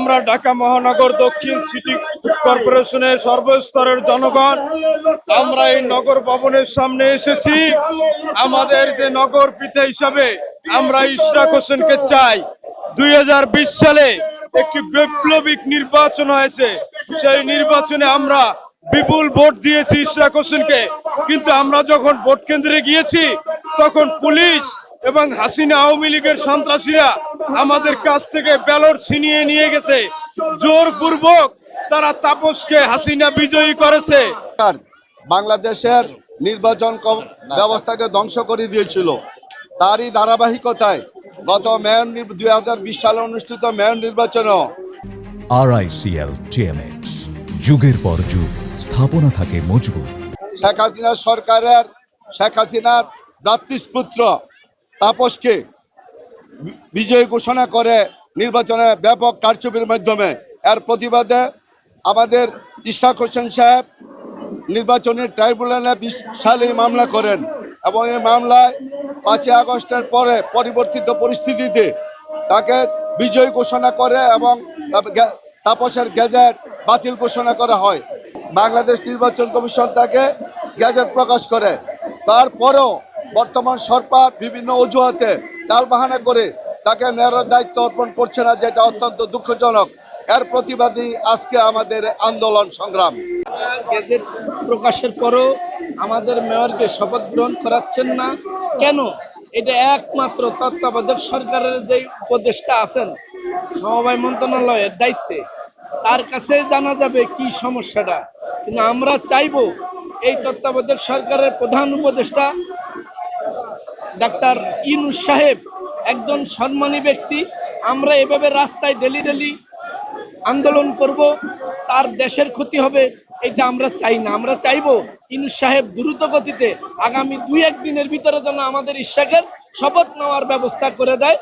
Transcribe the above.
আমরা ঢাকা মহানগর দক্ষিণ সিটি কর্পোরেশনের সর্বস্তরের জনগণ আমরা এই নগর ভবনের সামনে এসেছি। আমাদের যে নগর পিতা হিসাবে আমরা ইশরাক হোসেনকে চাই। 2020 সালে একটি বৈপ্লবিক নির্বাচন হয়েছে, সেই নির্বাচনে আমরা বিপুল ভোট দিয়েছি ইশরাক হোসেনকে, কিন্তু আমরা যখন ভোট কেন্দ্রে গিয়েছি তখন পুলিশ এবং হাসিনা আওয়ামী লীগের সন্ত্রাসীরা আমাদের কাছ থেকে ব্যালট ছিনিয়ে নিয়ে গেছে। জোরপূর্বক তারা তাপসকে হাসিনা বিজয়ী করেছে। বাংলাদেশের নির্বাচন ব্যবস্থাকে ধ্বংস করে দিয়েছিল। তারই ধারাবাহিকতায় গত মেয়র 2020 সালে অনুষ্ঠিত মেয়র নির্বাচনেও RICL TMX যুগের পর যুগ স্থাপনা থাকে মজবুত। শেখ হাসিনার ভ্রাতৃপুত্র তাপসকে বিজয়ী ঘোষণা করে নির্বাচনে ব্যাপক কারচুপির মাধ্যমে এর প্রতিবাদে আমাদের ইশরাক হোসেন সাহেব নির্বাচনী ট্রাইব্যুনালে 20 সালে মামলা করেন এবং এই মামলায় 5 আগস্টের পরে পরিবর্তিত পরিস্থিতিতে তাকে বিজয়ী ঘোষণা করে এবং তাপসের গেজেট বাতিল ঘোষণা করা হয়। বাংলাদেশ নির্বাচন কমিশন তাকে গেজেট প্রকাশ করে। তারপরেও বর্তমান সরকার বিভিন্ন অজুহাতে টালবাহানা করে তাকে মেয়রের দায়িত্ব অর্পণ করছে না, যেটা অত্যন্ত দুঃখজনক। এর প্রতিবাদী আজকে আমাদের আন্দোলন সংগ্রাম। গেজেট প্রকাশের পরও আমাদের মেয়রকে শপথ গ্রহণ করাচ্ছেন না কেন? এটা একমাত্র তত্ত্বাবধায়ক সরকারের যে উপদেষ্টা আছেন সমবায় মন্ত্রণালয়ের দায়িত্বে, তার কাছে জানা যাবে কি সমস্যাটা। কিন্তু আমরা চাইব এই তত্ত্বাবধায়ক সরকারের প্রধান উপদেষ্টা ডাক্তার ইউনূস সাহেব একজন সম্মানী ব্যক্তি। আমরা এভাবে রাস্তায় ডেলি আন্দোলন করব, তার দেশের ক্ষতি হবে, এটা আমরা চাই না। আমরা চাইব ইউনূস সাহেব দ্রুত গতিতে আগামী 2-1 দিনের ভিতরে যেন আমাদের ইশরাকের শপথ নেওয়ার ব্যবস্থা করে দেয়।